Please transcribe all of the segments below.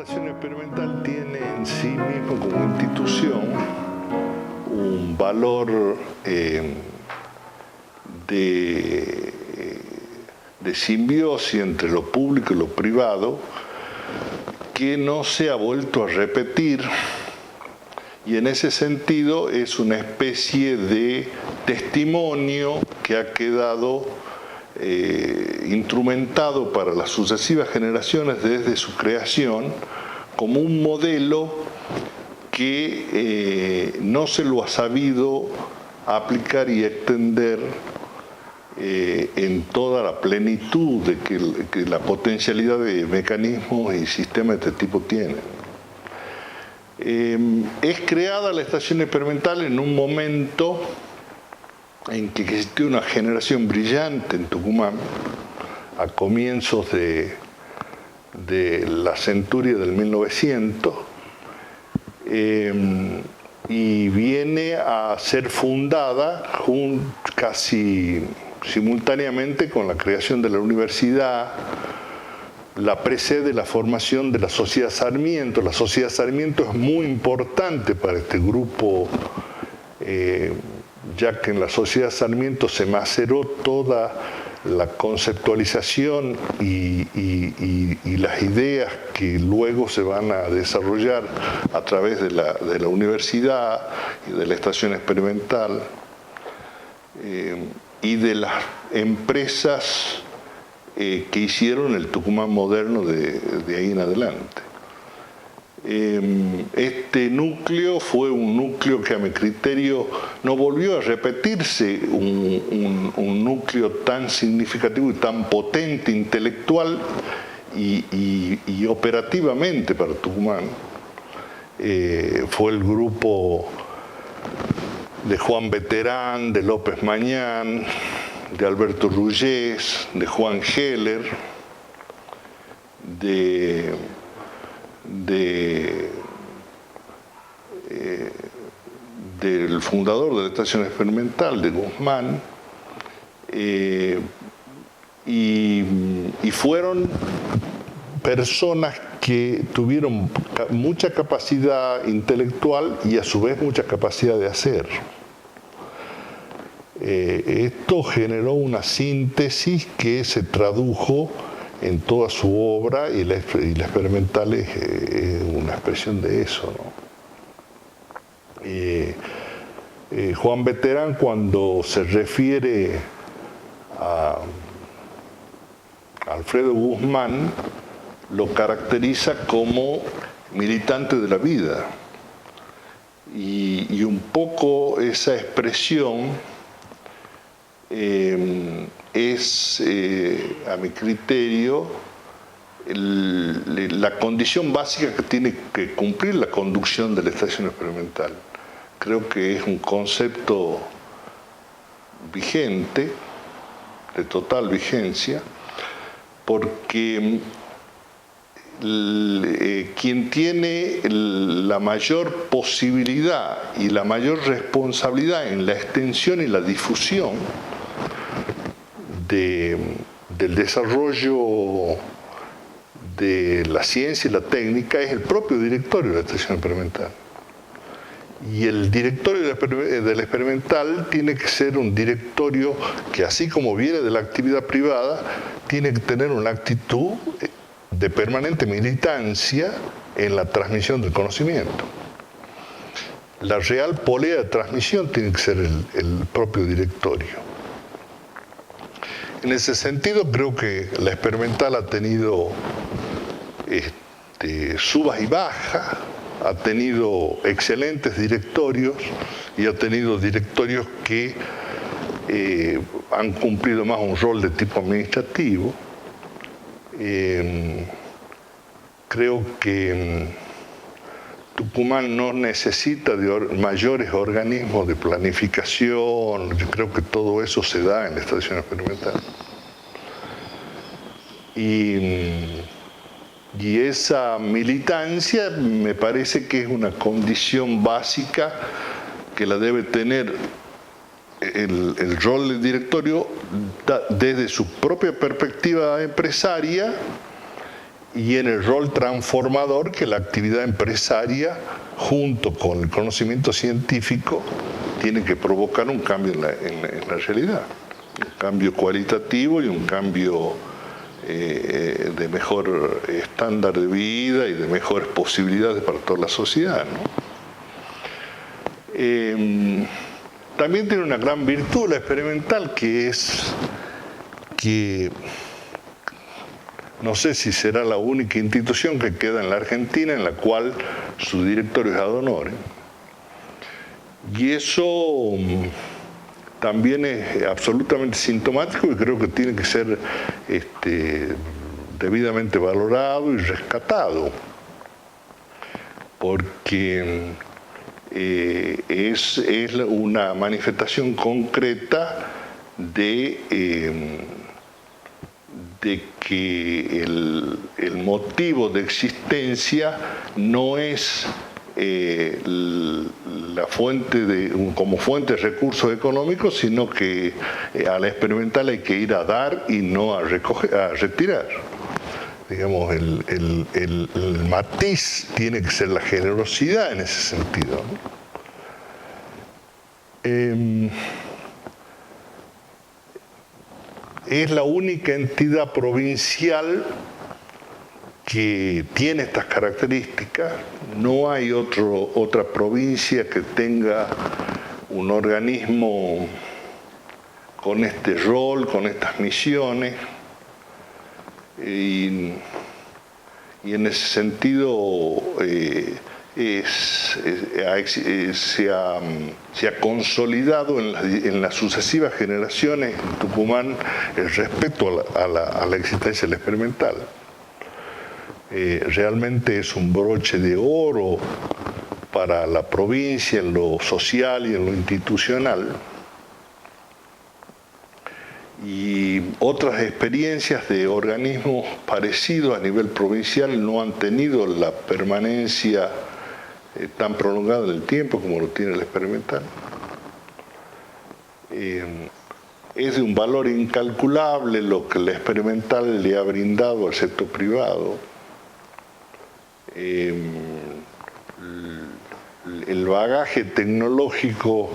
estación experimental tiene en sí mismo como institución un valor de simbiosis entre lo público y lo privado que no se ha vuelto a repetir, y en ese sentido es una especie de testimonio que ha quedado instrumentado para las sucesivas generaciones desde su creación como un modelo que no se lo ha sabido aplicar y extender en toda la plenitud de que la potencialidad de mecanismos y sistemas de este tipo tienen. Es creada la estación experimental en un momento en que existió una generación brillante en Tucumán a comienzos de la centuria del 1900, y viene a ser fundada casi simultáneamente con la creación de la universidad. La precede la formación de la Sociedad Sarmiento. La Sociedad Sarmiento es muy importante para este grupo, ya que en la Sociedad Sarmiento se maceró toda la conceptualización y las ideas que luego se van a desarrollar a través de la universidad y de la estación experimental, y de las empresas que hicieron el Tucumán moderno de ahí en adelante. Este núcleo fue un núcleo que a mi criterio no volvió a repetirse, un núcleo tan significativo y tan potente intelectual y operativamente para Tucumán. Fue el grupo de Juan Beterán, de López Mañán, de Alberto Rullés, de Juan Heller, del fundador de la estación experimental, de Guzmán, y fueron personas que tuvieron mucha capacidad intelectual y a su vez mucha capacidad de hacer. Esto generó una síntesis que se tradujo en toda su obra, y la experimental es una expresión de eso, ¿no? Juan Beterán, cuando se refiere a Alfredo Guzmán, lo caracteriza como militante de la vida, y un poco esa expresión es, a mi criterio, la condición básica que tiene que cumplir la conducción de la estación experimental. Creo que es un concepto vigente, de total vigencia, porque quien tiene la mayor posibilidad y la mayor responsabilidad en la extensión y la difusión del desarrollo de la ciencia y la técnica es el propio directorio de la estación experimental. Y el directorio de la experimental tiene que ser un directorio que, así como viene de la actividad privada, tiene que tener una actitud de permanente militancia en la transmisión del conocimiento. La real polea de transmisión tiene que ser el propio directorio. En ese sentido, creo que la experimental ha tenido subas y bajas, ha tenido excelentes directorios y ha tenido directorios que han cumplido más un rol de tipo administrativo. Creo que Tucumán no necesita de mayores organismos de planificación. Yo creo que todo eso se da en la estación experimental. Y esa militancia me parece que es una condición básica que la debe tener el rol del directorio desde su propia perspectiva empresaria y en el rol transformador que la actividad empresaria, junto con el conocimiento científico, tiene que provocar un cambio en la realidad, un cambio cualitativo y un cambio de mejor estándar de vida y de mejores posibilidades para toda la sociedad, ¿no? También tiene una gran virtud la experimental, que es que no sé si será la única institución que queda en la Argentina en la cual su directorio es ad honorem. Y eso también es absolutamente sintomático y creo que tiene que ser debidamente valorado y rescatado, porque es una manifestación concreta de que el motivo de existencia no es la fuente como fuente de recursos económicos, sino que a la experimental hay que ir a dar y no a retirar. Digamos, el matiz tiene que ser la generosidad en ese sentido, ¿no? Es la única entidad provincial que tiene estas características. No hay otra provincia que tenga un organismo con este rol, con estas misiones. Y en ese sentido se ha consolidado en las sucesivas generaciones en Tucumán el respeto a la existencia del experimental. Realmente es un broche de oro para la provincia en lo social y en lo institucional. Y otras experiencias de organismos parecidos a nivel provincial no han tenido la permanencia tan prolongada en el tiempo como lo tiene el experimental. Es de un valor incalculable lo que el experimental le ha brindado al sector privado. El bagaje tecnológico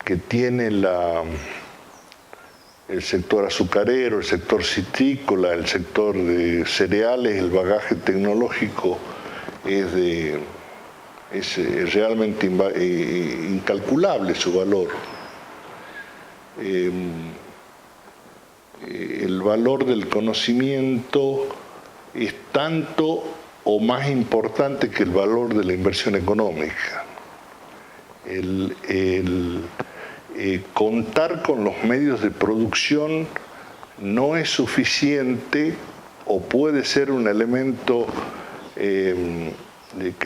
que tiene el sector azucarero, el sector citrícola, el sector de cereales, el bagaje tecnológico es realmente incalculable su valor. El valor del conocimiento es tanto o más importante que el valor de la inversión económica. Contar con los medios de producción no es suficiente o puede ser un elemento que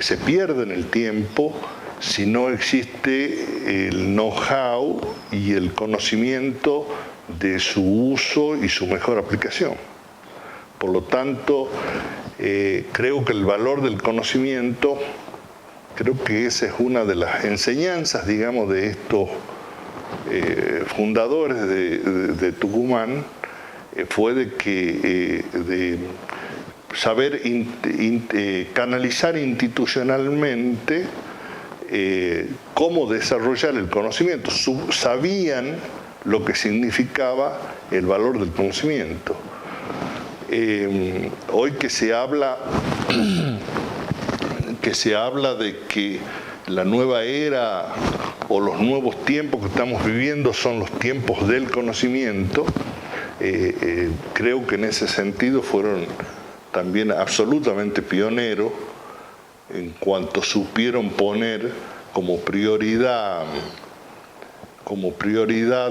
se pierde en el tiempo si no existe el know-how y el conocimiento de su uso y su mejor aplicación. Por lo tanto, creo que el valor del conocimiento, creo que esa es una de las enseñanzas, digamos, de estos fundadores de Tucumán, fue de saber canalizar institucionalmente cómo desarrollar el conocimiento. Sabían lo que significaba el valor del conocimiento. Hoy que se habla de que la nueva era o los nuevos tiempos que estamos viviendo son los tiempos del conocimiento, creo que en ese sentido fueron también absolutamente pioneros en cuanto supieron poner como prioridad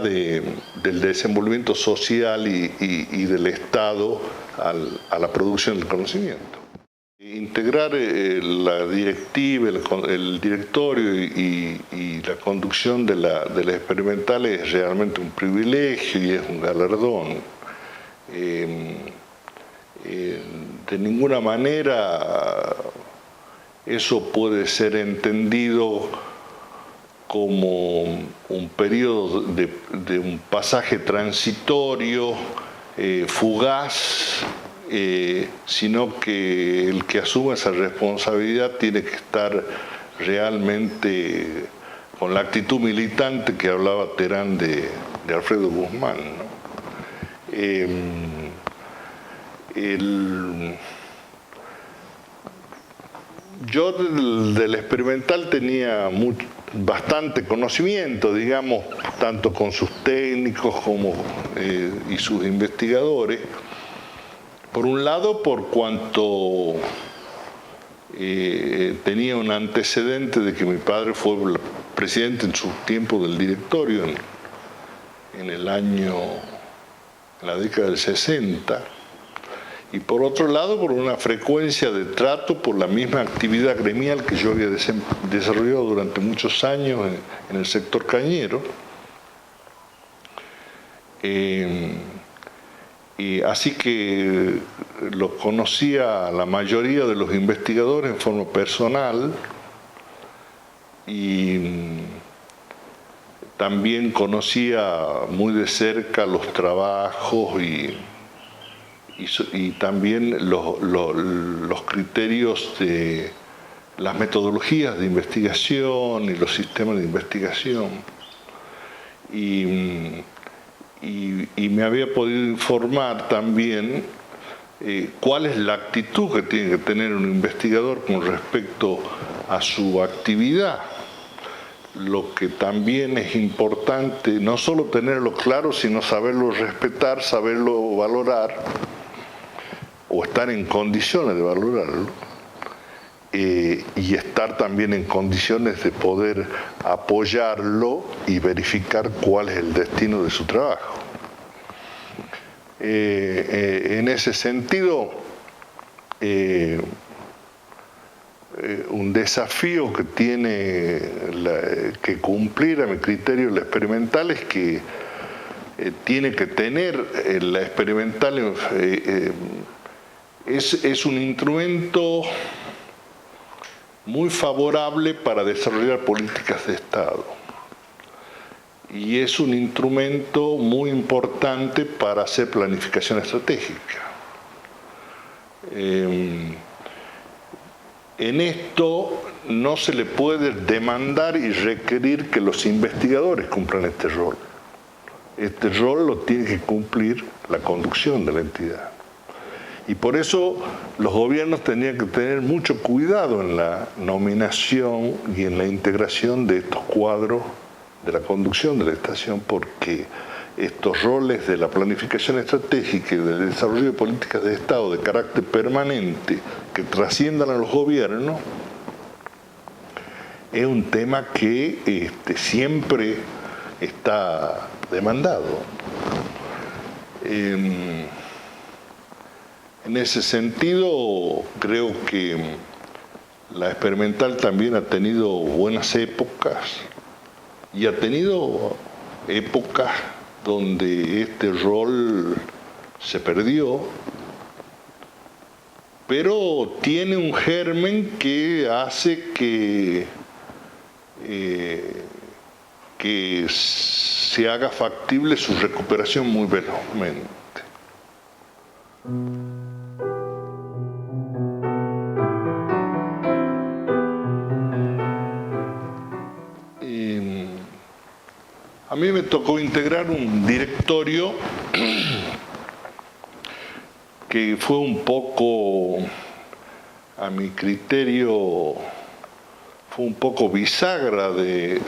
del desenvolvimiento social y del Estado a la producción del conocimiento. Integrar la directiva, el directorio y la conducción de la experimental es realmente un privilegio y es un galardón. De ninguna manera eso puede ser entendido como un periodo de un pasaje transitorio, fugaz, sino que el que asuma esa responsabilidad tiene que estar realmente con la actitud militante que hablaba Terán de Alfredo Guzmán, ¿no? Yo del experimental tenía bastante conocimiento, digamos, tanto con sus técnicos como y sus investigadores. Por un lado, por cuanto tenía un antecedente de que mi padre fue presidente en su tiempo del directorio en la década del 60, y por otro lado por una frecuencia de trato por la misma actividad gremial que yo había desarrollado durante muchos años en el sector cañero. Y así que los conocía a la mayoría de los investigadores en forma personal, y también conocía muy de cerca los trabajos y también los criterios de las metodologías de investigación y los sistemas de investigación. Y me había podido informar también cuál es la actitud que tiene que tener un investigador con respecto a su actividad. Lo que también es importante, no solo tenerlo claro, sino saberlo respetar, saberlo valorar, o estar en condiciones de valorarlo, y estar también en condiciones de poder apoyarlo y verificar cuál es el destino de su trabajo. En ese sentido, un desafío que tiene que cumplir a mi criterio la experimental es que tiene que tener la experimental es un instrumento muy favorable para desarrollar políticas de Estado, y es un instrumento muy importante para hacer planificación estratégica. En esto no se le puede demandar y requerir que los investigadores cumplan este rol. Este rol lo tiene que cumplir la conducción de la entidad. Y por eso los gobiernos tenían que tener mucho cuidado en la nominación y en la integración de estos cuadros de la conducción de la estación, porque estos roles de la planificación estratégica y del desarrollo de políticas de Estado de carácter permanente que trasciendan a los gobiernos es un tema que siempre está demandado. En ese sentido, creo que la experimental también ha tenido buenas épocas, y ha tenido épocas donde este rol se perdió, pero tiene un germen que hace que se haga factible su recuperación muy velozmente. A mí me tocó integrar un directorio que fue un poco, a mi criterio, fue un poco bisagra de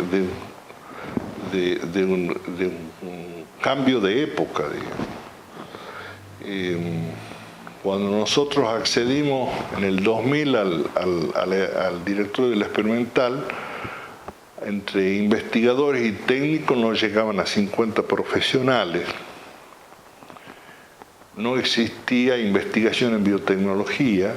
un cambio de época, digamos. Cuando nosotros accedimos en el 2000 al directorio de la experimental, entre investigadores y técnicos no llegaban a 50 profesionales. No existía investigación en biotecnología,